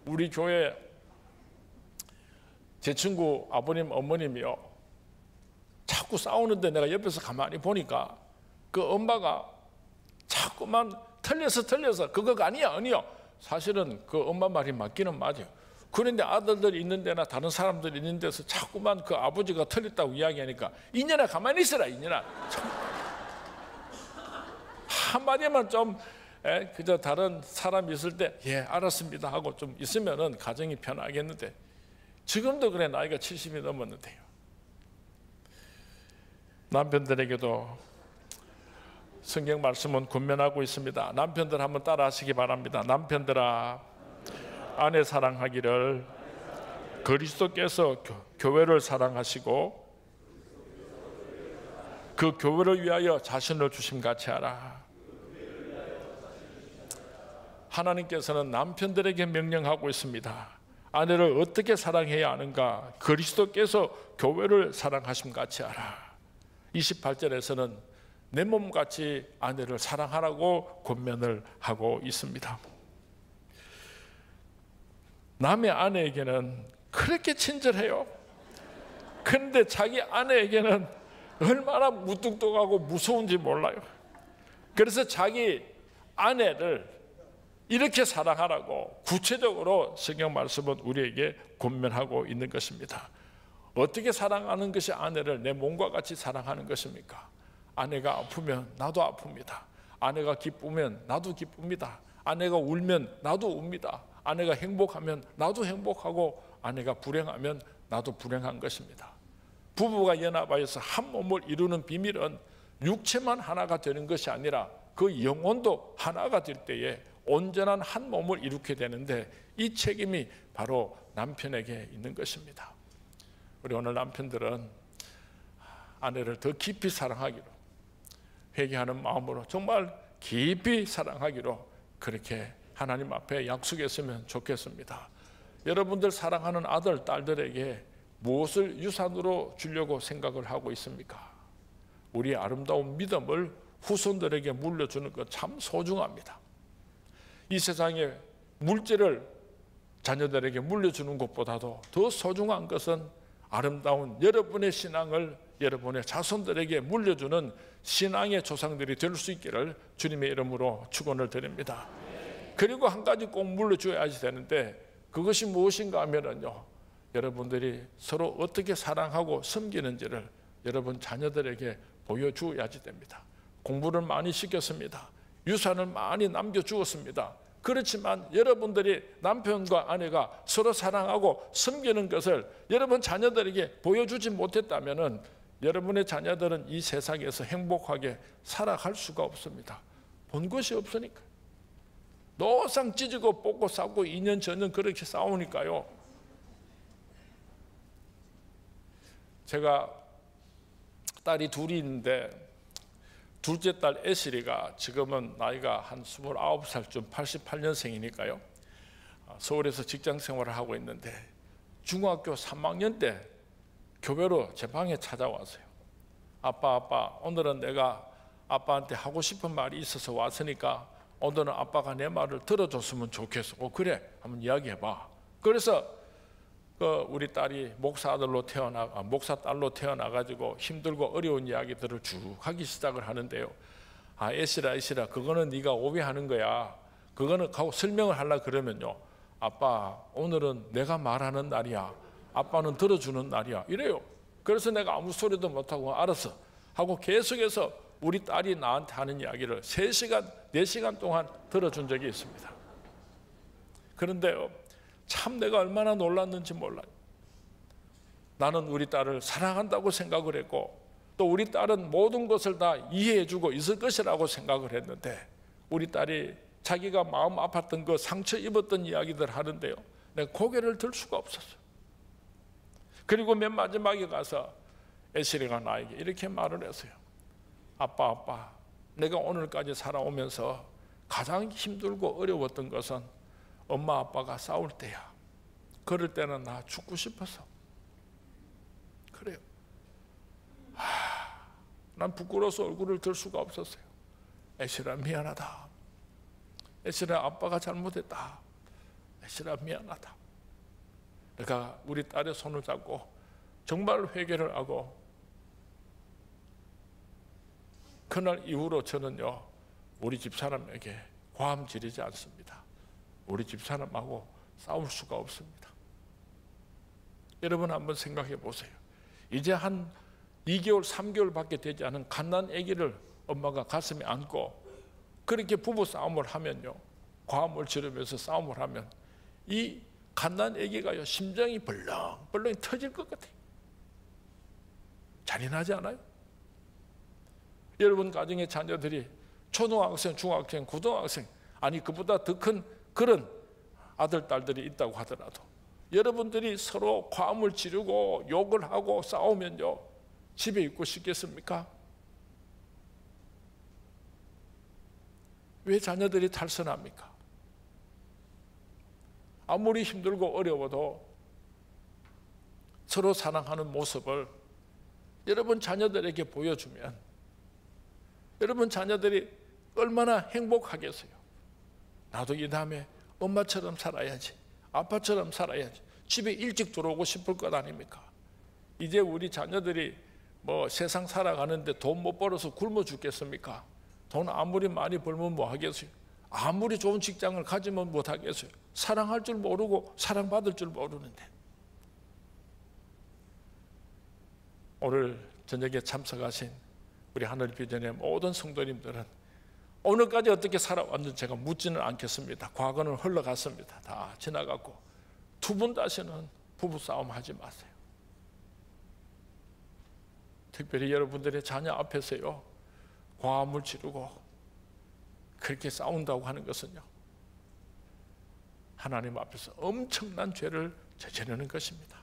우리 교회 제 친구 아버님 어머님이요 자꾸 싸우는데 내가 옆에서 가만히 보니까 그 엄마가 자꾸만 틀려서 그거가 아니야. 사실은 그 엄마 말이 맞기는 맞아요. 그런데 아들들이 있는 데나 다른 사람들이 있는 데서 자꾸만 그 아버지가 틀렸다고 이야기하니까 이년아 가만히 있어라, 이년아. 한마디만 좀 그저 다른 사람이 있을 때 예 알았습니다 하고 좀 있으면은 가정이 편하겠는데 지금도 그래. 나이가 70이 넘었는데요. 남편들에게도 성경 말씀은 권면하고 있습니다. 남편들 한번 따라 하시기 바랍니다. 남편들아, 아내 사랑하기를 그리스도께서 교회를 사랑하시고 그 교회를 위하여 자신을 주심같이 하라. 하나님께서는 남편들에게 명령하고 있습니다. 아내를 어떻게 사랑해야 하는가? 그리스도께서 교회를 사랑하심같이 하라. 28절에서는 내 몸같이 아내를 사랑하라고 권면을 하고 있습니다. 남의 아내에게는 그렇게 친절해요. 그런데 자기 아내에게는 얼마나 무뚝뚝하고 무서운지 몰라요. 그래서 자기 아내를 이렇게 사랑하라고 구체적으로 성경 말씀은 우리에게 권면하고 있는 것입니다. 어떻게 사랑하는 것이 아내를 내 몸과 같이 사랑하는 것입니까? 아내가 아프면 나도 아픕니다. 아내가 기쁘면 나도 기쁩니다. 아내가 울면 나도 웁니다. 아내가 행복하면 나도 행복하고 아내가 불행하면 나도 불행한 것입니다. 부부가 연합하여서 한 몸을 이루는 비밀은 육체만 하나가 되는 것이 아니라 그 영혼도 하나가 될 때에 온전한 한 몸을 이루게 되는데 이 책임이 바로 남편에게 있는 것입니다. 우리 오늘 남편들은 아내를 더 깊이 사랑하기로, 회개하는 마음으로 정말 깊이 사랑하기로 그렇게 하나님 앞에 약속했으면 좋겠습니다. 여러분들 사랑하는 아들, 딸들에게 무엇을 유산으로 주려고 생각을 하고 있습니까? 우리의 아름다운 믿음을 후손들에게 물려주는 것 참 소중합니다. 이 세상에 물질을 자녀들에게 물려주는 것보다도 더 소중한 것은 아름다운 여러분의 신앙을 여러분의 자손들에게 물려주는 신앙의 조상들이 될 수 있기를 주님의 이름으로 축원을 드립니다. 그리고 한 가지 꼭 물려줘야지 되는데 그것이 무엇인가 하면은요, 여러분들이 서로 어떻게 사랑하고 섬기는지를 여러분 자녀들에게 보여주어야지 됩니다. 공부를 많이 시켰습니다. 유산을 많이 남겨주었습니다. 그렇지만 여러분들이 남편과 아내가 서로 사랑하고 섬기는 것을 여러분 자녀들에게 보여주지 못했다면 여러분의 자녀들은 이 세상에서 행복하게 살아갈 수가 없습니다. 본 것이 없으니까. 노상 찢고 뽑고 싸고 2년 전년 그렇게 싸우니까요. 제가 딸이 둘이 있는데 둘째 딸 애실이가 지금은 나이가 한 29살쯤 88년생이니까요. 서울에서 직장 생활을 하고 있는데 중학교 3학년 때 교회로 제 방에 찾아왔어요. 아빠 오늘은 내가 아빠한테 하고 싶은 말이 있어서 왔으니까 오늘은 아빠가 내 말을 들어줬으면 좋겠어. 그래 한번 이야기해봐. 그래서 우리 딸이 목사딸로 태어나가지고 힘들고 어려운 이야기들을 쭉 하기 시작을 하는데요. 애실아 그거는 네가 오해하는 거야. 그거는 하고 설명을 하려고 그러면요, 아빠 오늘은 내가 말하는 날이야. 아빠는 들어주는 날이야 이래요. 그래서 내가 아무 소리도 못하고 알았어 하고 계속해서 우리 딸이 나한테 하는 이야기를 3시간 4시간 동안 들어준 적이 있습니다. 그런데요, 참 내가 얼마나 놀랐는지 몰라요. 나는 우리 딸을 사랑한다고 생각을 했고 또 우리 딸은 모든 것을 다 이해해주고 있을 것이라고 생각을 했는데 우리 딸이 자기가 마음 아팠던 거 상처 입었던 이야기들 하는데요, 내가 고개를 들 수가 없었어요. 그리고 맨 마지막에 가서 애실이가 나에게 이렇게 말을 했어요. 아빠 내가 오늘까지 살아오면서 가장 힘들고 어려웠던 것은 엄마 아빠가 싸울 때야. 그럴 때는 나 죽고 싶어서. 그래요. 난 부끄러워서 얼굴을 들 수가 없었어요. 애실아 미안하다. 애실아 아빠가 잘못했다. 애실아 미안하다. 내가 우리 딸의 손을 잡고 정말 회개를 하고, 그날 이후로 저는요 우리 집사람에게 고함 지르지 않습니다. 우리 집사람하고 싸울 수가 없습니다. 여러분 한번 생각해 보세요. 이제 한 2개월 3개월밖에 되지 않은 갓난 아기를 엄마가 가슴에 안고 그렇게 부부 싸움을 하면요, 고함을 지르면서 싸움을 하면 이 갓난 아기가요 심장이 벌렁벌렁 터질 것 같아요. 잔인하지 않아요? 여러분 가정의 자녀들이 초등학생, 중학생, 고등학생, 아니 그보다 더 큰 그런 아들, 딸들이 있다고 하더라도 여러분들이 서로 고함을 지르고 욕을 하고 싸우면요 집에 있고 싶겠습니까? 왜 자녀들이 탈선합니까? 아무리 힘들고 어려워도 서로 사랑하는 모습을 여러분 자녀들에게 보여주면 여러분 자녀들이 얼마나 행복하겠어요. 나도 이 다음에 엄마처럼 살아야지, 아빠처럼 살아야지, 집에 일찍 들어오고 싶을 것 아닙니까? 이제 우리 자녀들이 뭐 세상 살아가는데 돈 못 벌어서 굶어 죽겠습니까? 돈 아무리 많이 벌면 뭐 하겠어요? 아무리 좋은 직장을 가지면 못 하겠어요? 사랑할 줄 모르고 사랑받을 줄 모르는데. 오늘 저녁에 참석하신 우리 하늘비전의 모든 성도님들은 오늘까지 어떻게 살아왔는지 제가 묻지는 않겠습니다. 과거는 흘러갔습니다. 다 지나갔고 두 분 다시는 부부싸움 하지 마세요. 특별히 여러분들의 자녀 앞에서요 고함을 지르고 그렇게 싸운다고 하는 것은요 하나님 앞에서 엄청난 죄를 저지르는 것입니다.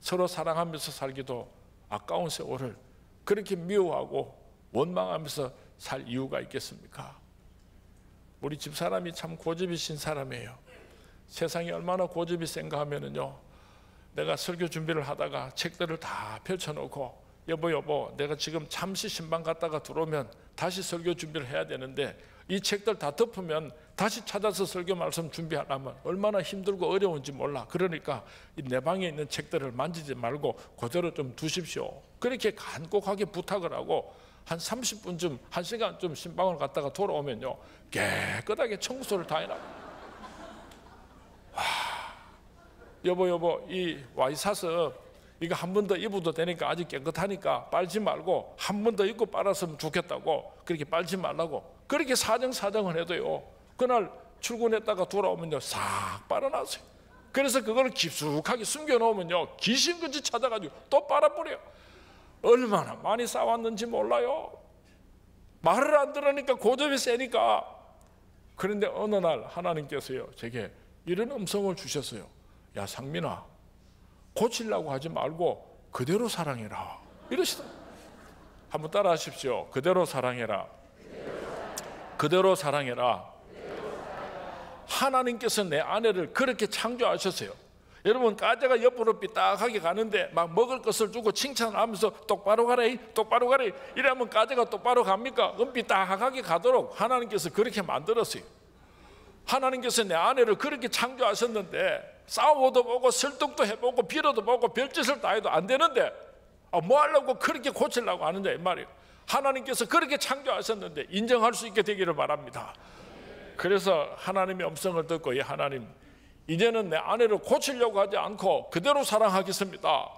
서로 사랑하면서 살기도 아까운 세월을 그렇게 미워하고 원망하면서 살 이유가 있겠습니까? 우리 집사람이 참 고집이신 사람이에요. 세상이 얼마나 고집이 센가 하면은요, 내가 설교 준비를 하다가 책들을 다 펼쳐놓고 여보 내가 지금 잠시 신방 갔다가 들어오면 다시 설교 준비를 해야 되는데 이 책들 다 덮으면 다시 찾아서 설교 말씀 준비하려면 얼마나 힘들고 어려운지 몰라. 그러니까 내 방에 있는 책들을 만지지 말고 그대로 좀 두십시오. 그렇게 간곡하게 부탁을 하고 한 30분쯤 1시간쯤 신방을 갔다가 돌아오면요 깨끗하게 청소를 다 해놔. 여보 이 와이사스 이거 한 번 더 입어도 되니까 아직 깨끗하니까 빨지 말고 한 번 더 입고 빨았으면 좋겠다고 그렇게 빨지 말라고 그렇게 사정을 해도요 그날 출근했다가 돌아오면요 싹 빨아놨어요. 그래서 그걸 깊숙하게 숨겨놓으면요 귀신같이 찾아가지고 또 빨아버려요. 얼마나 많이 싸웠는지 몰라요. 말을 안 들으니까 고집이 세니까. 그런데 어느 날 하나님께서요 제게 이런 음성을 주셨어요. 야 상민아, 고치려고 하지 말고 그대로 사랑해라 이러시다. 한번 따라 하십시오. 그대로 사랑해라. 그대로 사랑해라. 하나님께서 내 아내를 그렇게 창조하셨어요. 여러분 가재가 옆으로 삐딱하게 가는데 막 먹을 것을 주고 칭찬하면서 똑바로 가라 똑바로 가라 이러면 가재가 똑바로 갑니까? 그럼 삐딱하게 가도록 하나님께서 그렇게 만들었어요. 하나님께서 내 아내를 그렇게 창조하셨는데 싸워도 보고 설득도 해보고 빌어도 보고 별짓을 다 해도 안 되는데 뭐 하려고 그렇게 고치려고 하느냐 이 말이에요. 하나님께서 그렇게 창조하셨는데 인정할 수 있게 되기를 바랍니다. 그래서 하나님의 음성을 듣고 하나님 이제는 내 아내를 고치려고 하지 않고 그대로 사랑하겠습니다.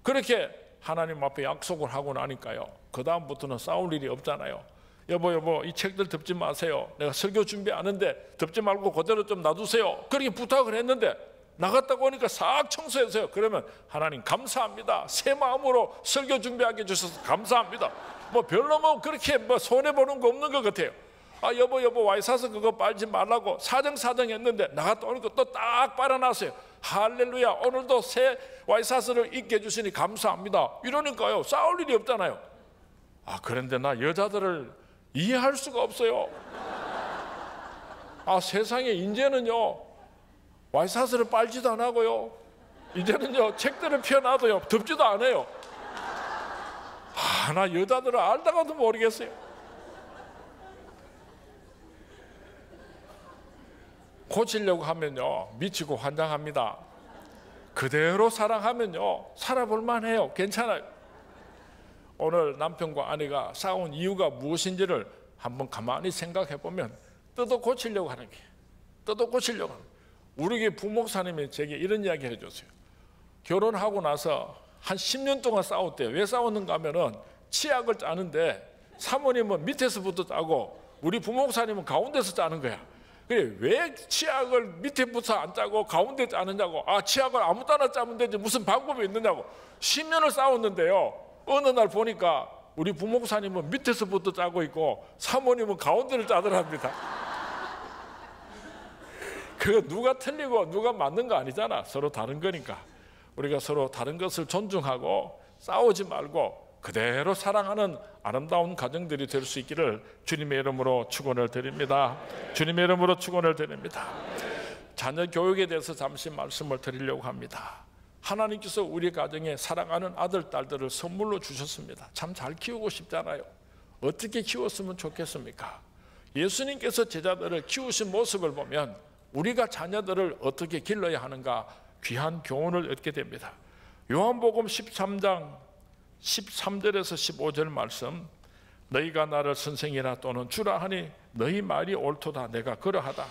그렇게 하나님 앞에 약속을 하고 나니까요 그 다음부터는 싸울 일이 없잖아요. 여보 이 책들 덮지 마세요. 내가 설교 준비하는데 덮지 말고 그대로 좀 놔두세요. 그렇게 부탁을 했는데 나갔다고 오니까 싹 청소해서요. 그러면 하나님 감사합니다. 새 마음으로 설교 준비하게 해주셔서 감사합니다. 뭐 별로 뭐 그렇게 뭐 손해보는 거 없는 것 같아요. 여보 와이사스 그거 빨지 말라고 사정했는데 나갔다 오니까 또 딱 빨아놨어요. 할렐루야. 오늘도 새 와이사스를 입게 해주시니 감사합니다. 이러니까요 싸울 일이 없잖아요. 그런데 나 여자들을 이해할 수가 없어요. 세상에 이제는요 와이셔츠를 빨지도 안 하고요, 이제는요 책들을 펴놔도요 덮지도 않아요. 나 여자들을 알다가도 모르겠어요. 고치려고 하면요 미치고 환장합니다. 그대로 사랑하면요 살아볼 만해요. 괜찮아요. 오늘 남편과 아내가 싸운 이유가 무엇인지를 한번 가만히 생각해 보면 뜯어 고치려고 하는 게, 우리 교회 부목사님이 제게 이런 이야기 해줬어요. 결혼하고 나서 한 10년 동안 싸웠대요. 왜 싸웠는가 하면은 치약을 짜는데 사모님은 밑에서부터 짜고 우리 부목사님은 가운데서 짜는 거야. 그래, 왜 치약을 밑에부터 안 짜고 가운데 짜느냐고. 치약을 아무 따나 짜면 되지 무슨 방법이 있느냐고. 10년을 싸웠는데요, 어느 날 보니까 우리 부목사님은 밑에서부터 짜고 있고 사모님은 가운데를 짜더랍니다. 그거 누가 틀리고 누가 맞는 거 아니잖아. 서로 다른 거니까. 우리가 서로 다른 것을 존중하고 싸우지 말고 그대로 사랑하는 아름다운 가정들이 될 수 있기를 주님의 이름으로 축원을 드립니다. 주님의 이름으로 축원을 드립니다. 자녀 교육에 대해서 잠시 말씀을 드리려고 합니다. 하나님께서 우리 가정에 사랑하는 아들, 딸들을 선물로 주셨습니다. 참 잘 키우고 싶잖아요. 어떻게 키웠으면 좋겠습니까? 예수님께서 제자들을 키우신 모습을 보면 우리가 자녀들을 어떻게 길러야 하는가 귀한 교훈을 얻게 됩니다. 요한복음 13장 13절에서 15절 말씀, 너희가 나를 선생이라 또는 주라 하니 너희 말이 옳도다. 내가 그러하다.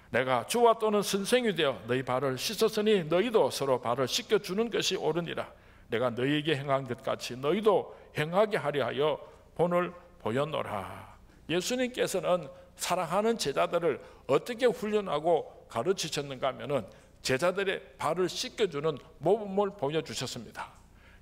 내가 주와 또는 선생이 되어 너희 발을 씻었으니 너희도 서로 발을 씻겨주는 것이 옳으니라. 내가 너희에게 행한 것 같이 너희도 행하게 하려 하여 본을 보였노라. 예수님께서는 사랑하는 제자들을 어떻게 훈련하고 가르치셨는가 하면은 제자들의 발을 씻겨주는 모범을 보여주셨습니다.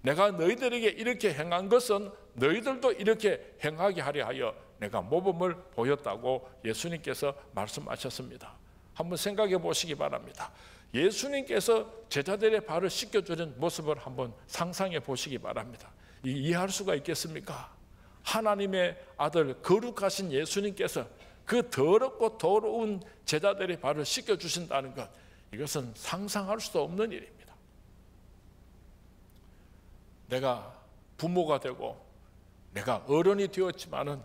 내가 너희들에게 이렇게 행한 것은 너희들도 이렇게 행하게 하려 하여 내가 모범을 보였다고 예수님께서 말씀하셨습니다. 한번 생각해 보시기 바랍니다. 예수님께서 제자들의 발을 씻겨주는 모습을 한번 상상해 보시기 바랍니다. 이해할 수가 있겠습니까? 하나님의 아들 거룩하신 예수님께서 그 더럽고 더러운 제자들의 발을 씻겨주신다는 것, 이것은 상상할 수 없는 일입니다. 내가 부모가 되고 내가 어른이 되었지만은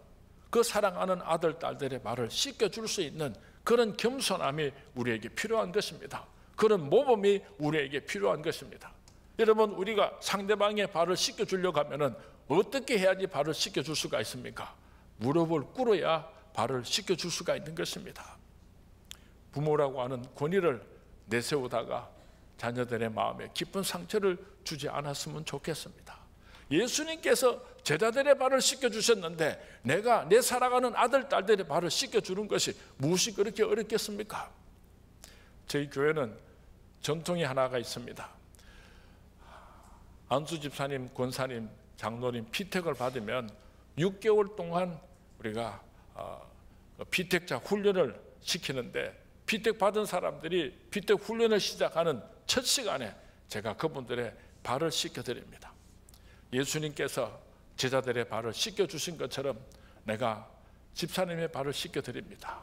그 사랑하는 아들, 딸들의 발을 씻겨줄 수 있는 그런 겸손함이 우리에게 필요한 것입니다. 그런 모범이 우리에게 필요한 것입니다. 여러분, 우리가 상대방의 발을 씻겨주려고 하면은 어떻게 해야지 발을 씻겨줄 수가 있습니까? 무릎을 꿇어야 발을 씻겨줄 수가 있는 것입니다. 부모라고 하는 권위를 내세우다가 자녀들의 마음에 깊은 상처를 주지 않았으면 좋겠습니다. 예수님께서 제자들의 발을 씻겨주셨는데 내가 내 사랑하는 아들, 딸들의 발을 씻겨주는 것이 무엇이 그렇게 어렵겠습니까? 저희 교회는 전통이 하나가 있습니다. 안수 집사님, 권사님, 장로님 피택을 받으면 6개월 동안 우리가 피택자 훈련을 시키는데, 피택 받은 사람들이 피택 훈련을 시작하는 첫 시간에 제가 그분들의 발을 씻겨드립니다. 예수님께서 제자들의 발을 씻겨주신 것처럼 내가 집사님의 발을 씻겨드립니다.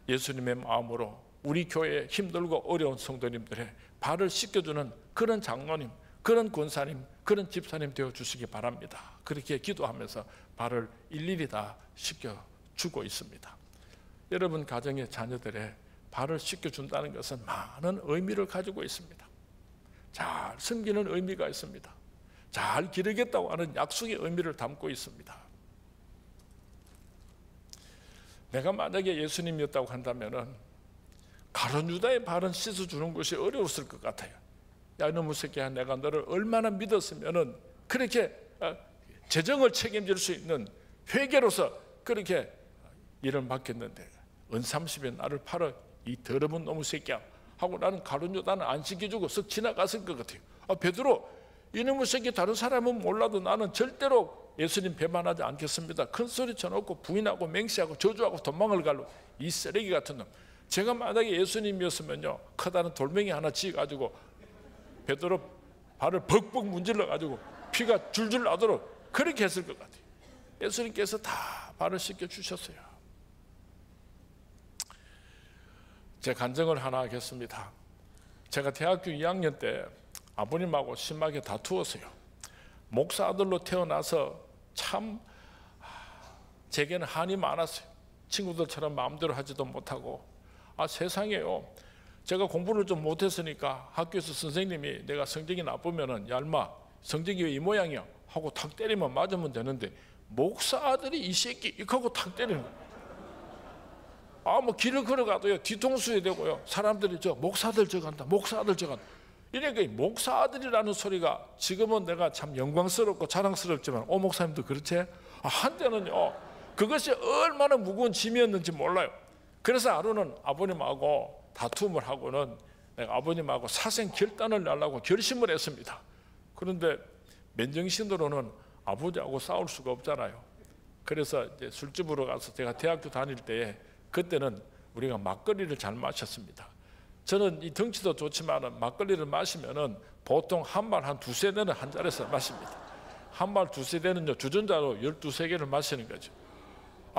예수님의 마음으로 우리 교회에 힘들고 어려운 성도님들의 발을 씻겨주는 그런 장로님, 그런 권사님, 그런 집사님 되어주시기 바랍니다. 그렇게 기도하면서 발을 일일이 다 씻겨주고 있습니다. 여러분 가정의 자녀들의 발을 씻겨준다는 것은 많은 의미를 가지고 있습니다. 잘 섬기는 의미가 있습니다. 잘 기르겠다고 하는 약속의 의미를 담고 있습니다. 내가 만약에 예수님이었다고 한다면 가룟 유다의 발은 씻어주는 것이 어려웠을 것 같아요. 야, 이놈의 새끼야, 내가 너를 얼마나 믿었으면 그렇게 재정을 책임질 수 있는 회계로서 그렇게 일을 맡겼는데 은30에 나를 팔아, 이 더러운 놈의 새끼야 하고 나는 가룟 유다는 안 시켜주고 쓱 지나갔을 것 같아요. 베드로, 이놈의 새끼 다른 사람은 몰라도 나는 절대로 예수님 배반하지 않겠습니다. 큰 소리 쳐놓고 부인하고 맹세하고 저주하고 도망을 가려고, 이 쓰레기 같은 놈. 제가 만약에 예수님이었으면요, 커다란 돌멩이 하나 지어가지고 베드로 발을 벅벅 문질러가지고 피가 줄줄 나도록 그렇게 했을 것 같아요. 예수님께서 다 발을 씻겨 주셨어요. 제 간증을 하나 하겠습니다. 제가 대학교 2학년 때 아버님하고 심하게 다투었어요. 목사 아들로 태어나서 참 제게는 한이 많았어요. 친구들처럼 마음대로 하지도 못하고, 세상에요, 제가 공부를 좀 못했으니까 학교에서 선생님이 내가 성적이 나쁘면은 야 인마 성적이 왜 이 모양이야 하고 탁 때리면 맞으면 되는데, 목사 아들이 이 새끼 이렇게 하고 탁 때리는 거예요. 뭐 길을 걸어가도요 뒤통수에 대고요 사람들이 저 목사 아들 저간다, 목사 아들 저간다. 이러니까 이 목사 아들이라는 소리가 지금은 내가 참 영광스럽고 자랑스럽지만 목사님도 그렇지? 한때는요 그것이 얼마나 무거운 짐이었는지 몰라요. 그래서 하루는 아버님하고 다툼을 하고는 내가 아버님하고 사생 결단을 내려고 결심을 했습니다. 그런데 맨정신으로는 아버지하고 싸울 수가 없잖아요. 그래서 이제 술집으로 가서 제가 대학교 다닐 때에 그때는 우리가 막걸리를 잘 마셨습니다. 저는 이 덩치도 좋지만 막걸리를 마시면은 보통 한 말 한 두세 대는 한 잔에서 마십니다. 한 말 두세 대는요 주전자로 12개를 마시는 거죠.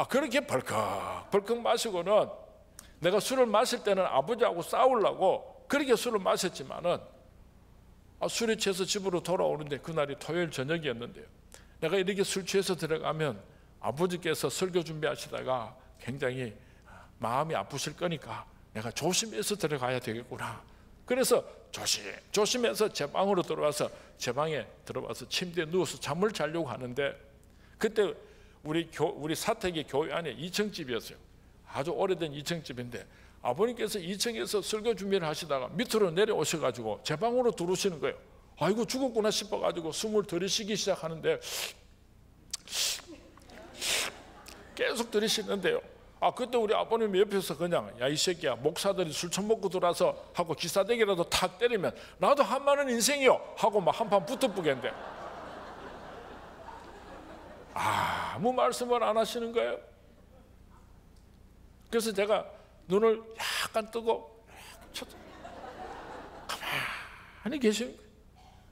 그렇게 벌컥 마시고는 내가 술을 마실 때는 아버지하고 싸우려고 그렇게 술을 마셨지만은 술이 취해서 집으로 돌아오는데 그날이 토요일 저녁이었는데요. 내가 이렇게 술 취해서 들어가면 아버지께서 설교 준비하시다가 굉장히 마음이 아프실 거니까 내가 조심해서 들어가야 되겠구나. 그래서 조심해서 제 방으로 들어와서 제 방에 들어와서 침대에 누워서 잠을 자려고 하는데, 그때 우리 사택이 교회 안에 2층집이었어요. 아주 오래된 2층집인데 아버님께서 2층에서 설교 준비를 하시다가 밑으로 내려오셔가지고 제 방으로 들어오시는 거예요. 아이고 죽었구나 싶어가지고 숨을 들이쉬기 시작하는데 계속 들이쉬는데요. 그때 우리 아버님 옆에서 그냥 야 이 새끼야 목사들이 술 처먹고 들어와서 하고 기사대기라도 탁 때리면 나도 한마는 인생이요 하고 막 한판 붙어보겠는데 아무 말씀을 안 하시는 거예요. 그래서 제가 눈을 약간 뜨고 가만히 계신 거예요.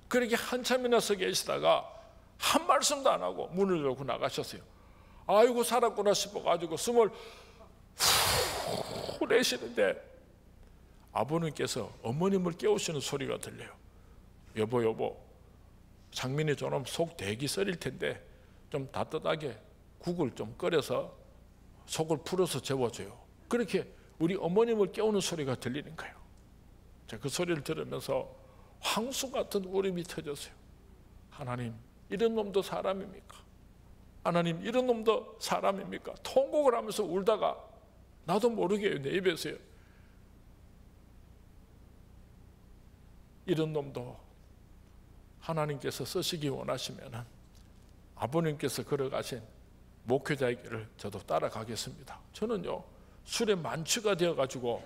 그렇게 한참이나 서 계시다가 한 말씀도 안 하고 문을 열고 나가셨어요. 아이고 살았구나 싶어가지고 숨을 후 내쉬는데 아버님께서 어머님을 깨우시는 소리가 들려요. 여보 장민이 저놈 속 대기 썰일 텐데 좀 따뜻하게 국을 좀 끓여서 속을 풀어서 재워줘요. 그렇게 우리 어머님을 깨우는 소리가 들리는 거예요. 제가 그 소리를 들으면서 황수 같은 울음이 터졌어요. 하나님 이런 놈도 사람입니까? 하나님 이런 놈도 사람입니까? 통곡을 하면서 울다가 나도 모르게 내 입에서요 이런 놈도 하나님께서 쓰시기 원하시면 아버님께서 걸어가신 목회자의 길을 저도 따라가겠습니다. 저는요 술에 만취가 되어가지고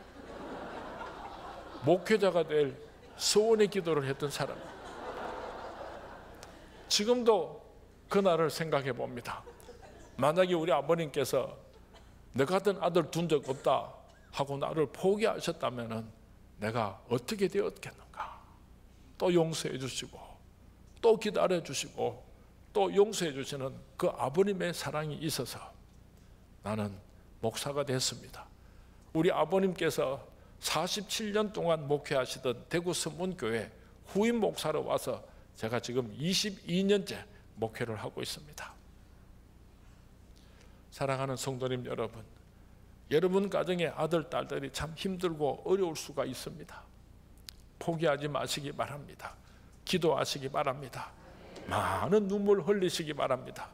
목회자가 될 소원의 기도를 했던 사람, 지금도 그날을 생각해 봅니다. 만약에 우리 아버님께서 너 같은 아들 둔 적 없다 하고 나를 포기하셨다면 내가 어떻게 되었겠는가. 또 용서해 주시고 또 기다려 주시고 또 용서해 주시는 그 아버님의 사랑이 있어서 나는 목사가 됐습니다. 우리 아버님께서 47년 동안 목회하시던 대구 서문교회 후임 목사로 와서 제가 지금 22년째 목회를 하고 있습니다. 사랑하는 성도님 여러분, 여러분 가정의 아들, 딸들이 참 힘들고 어려울 수가 있습니다. 포기하지 마시기 바랍니다. 기도하시기 바랍니다. 많은 눈물 흘리시기 바랍니다.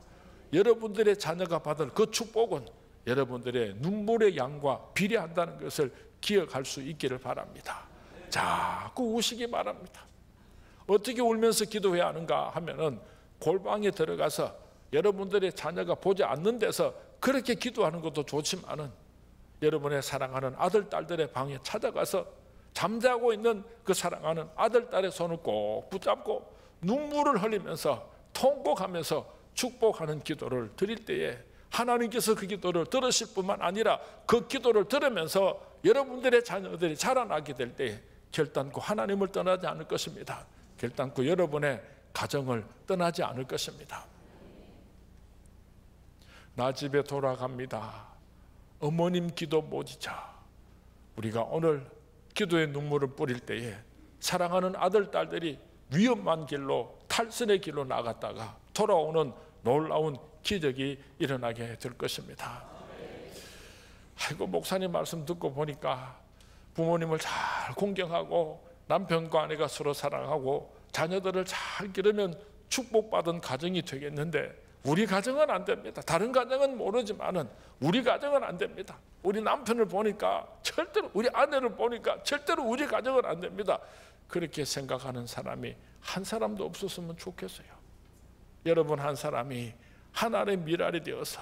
여러분들의 자녀가 받을 그 축복은 여러분들의 눈물의 양과 비례한다는 것을 기억할 수 있기를 바랍니다. 자꾸 우시기 바랍니다. 어떻게 울면서 기도해야 하는가 하면은 골방에 들어가서 여러분들의 자녀가 보지 않는 데서 그렇게 기도하는 것도 좋지만은 여러분의 사랑하는 아들, 딸들의 방에 찾아가서 잠자고 있는 그 사랑하는 아들, 딸의 손을 꼭 붙잡고 눈물을 흘리면서 통곡하면서 축복하는 기도를 드릴 때에 하나님께서 그 기도를 들으실 뿐만 아니라 그 기도를 들으면서 여러분들의 자녀들이 자라나게 될 때 결단코 하나님을 떠나지 않을 것입니다. 결단코 여러분의 가정을 떠나지 않을 것입니다. 나 집에 돌아갑니다. 어머님 기도 못 잊자. 우리가 오늘 기도의 눈물을 뿌릴 때에 사랑하는 아들, 딸들이 위험한 길로, 탈선의 길로 나갔다가 돌아오는 놀라운 기적이 일어나게 될 것입니다. 아이고, 목사님 말씀 듣고 보니까 부모님을 잘 공경하고 남편과 아내가 서로 사랑하고 자녀들을 잘 기르면 축복받은 가정이 되겠는데 우리 가정은 안 됩니다. 다른 가정은 모르지만은 우리 가정은 안 됩니다. 우리 남편을 보니까 절대로, 우리 아내를 보니까 절대로 우리 가정은 안 됩니다. 그렇게 생각하는 사람이 한 사람도 없었으면 좋겠어요. 여러분 한 사람이 하나님의 미랄이 되어서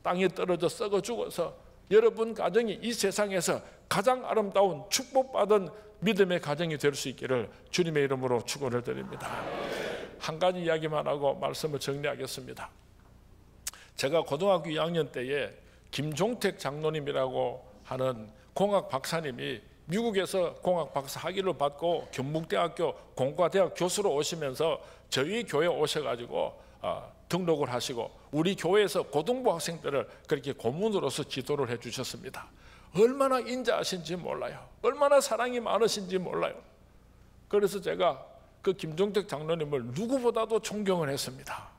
땅에 떨어져 썩어 죽어서 여러분 가정이 이 세상에서 가장 아름다운 축복받은 믿음의 가정이 될 수 있기를 주님의 이름으로 축원을 드립니다. 한 가지 이야기만 하고 말씀을 정리하겠습니다. 제가 고등학교 2학년 때에 김종택 장로님이라고 하는 공학 박사님이 미국에서 공학 박사 학위를 받고 경북대학교 공과대학 교수로 오시면서 저희 교회에 오셔가지고 등록을 하시고 우리 교회에서 고등부 학생들을 그렇게 고문으로서 지도를 해주셨습니다. 얼마나 인자하신지 몰라요. 얼마나 사랑이 많으신지 몰라요. 그래서 제가 그 김종택 장로님을 누구보다도 존경을 했습니다.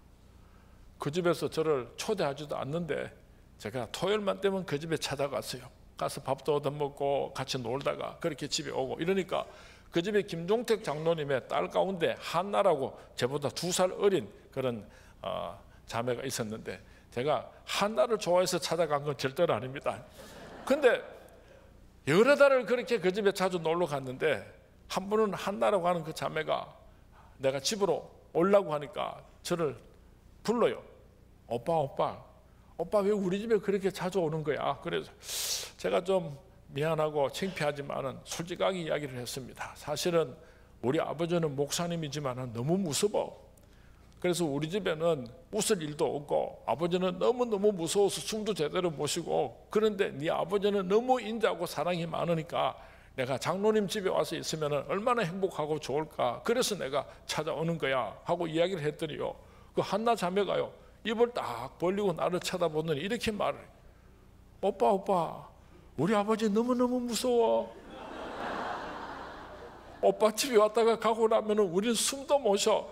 그 집에서 저를 초대하지도 않는데 제가 토요일만 되면 그 집에 찾아갔어요. 가서 밥도 얻어먹고 같이 놀다가 그렇게 집에 오고 이러니까 그 집에 김종택 장로님의 딸 가운데 한나라고 저보다 2살 어린 그런 자매가 있었는데 제가 한나를 좋아해서 찾아간 건 절대로 아닙니다. 근데 여러 달을 그렇게 그 집에 자주 놀러 갔는데 한 번은 한나라고 하는 그 자매가 내가 집으로 오려고 하니까 저를 불러요. 오빠 왜 우리 집에 그렇게 자주 오는 거야? 그래서 제가 좀 미안하고 창피하지만은 솔직하게 이야기를 했습니다. 사실은 우리 아버지는 목사님이지만은 너무 무서워. 그래서 우리 집에는 웃을 일도 없고 아버지는 너무너무 무서워서 숨도 제대로 못 쉬고 그런데 네 아버지는 너무 인자하고 사랑이 많으니까 내가 장로님 집에 와서 있으면 얼마나 행복하고 좋을까. 그래서 내가 찾아오는 거야 하고 이야기를 했더니요. 그 한나 자매가요. 입을 딱 벌리고 나를 쳐다보더니 이렇게 말을 해요. 오빠 우리 아버지 너무너무 무서워. 오빠 집에 왔다가 가고 나면 우리는 숨도 못 쉬어.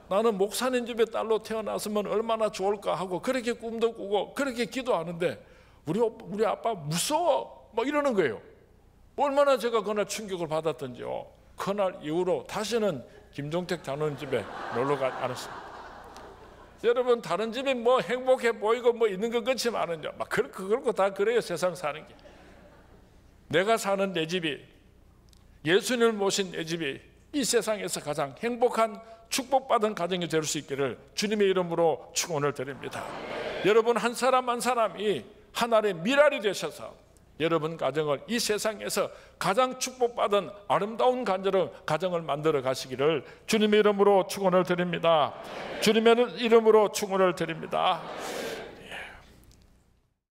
나는 목사님 집에 딸로 태어났으면 얼마나 좋을까 하고 그렇게 꿈도 꾸고 그렇게 기도하는데 우리 아빠 무서워 막 이러는 거예요. 얼마나 제가 그날 충격을 받았던지요. 그날 이후로 다시는 김종택 장로님 집에 놀러 가지 않았습니다. 여러분 다른 집에 뭐 행복해 보이고 뭐 있는 것 같지만은요 막 그렇고 다 그래요. 세상 사는 게. 내가 사는 내 집이 예수님을 모신 내 집이 이 세상에서 가장 행복한 축복받은 가정이 될 수 있기를 주님의 이름으로 축원을 드립니다. 여러분 한 사람 한 사람이 하나님의 미랄이 되셔서 여러분 가정을 이 세상에서 가장 축복받은 아름다운 가정을 만들어 가시기를 주님의 이름으로 축원을 드립니다. 주님의 이름으로 축원을 드립니다.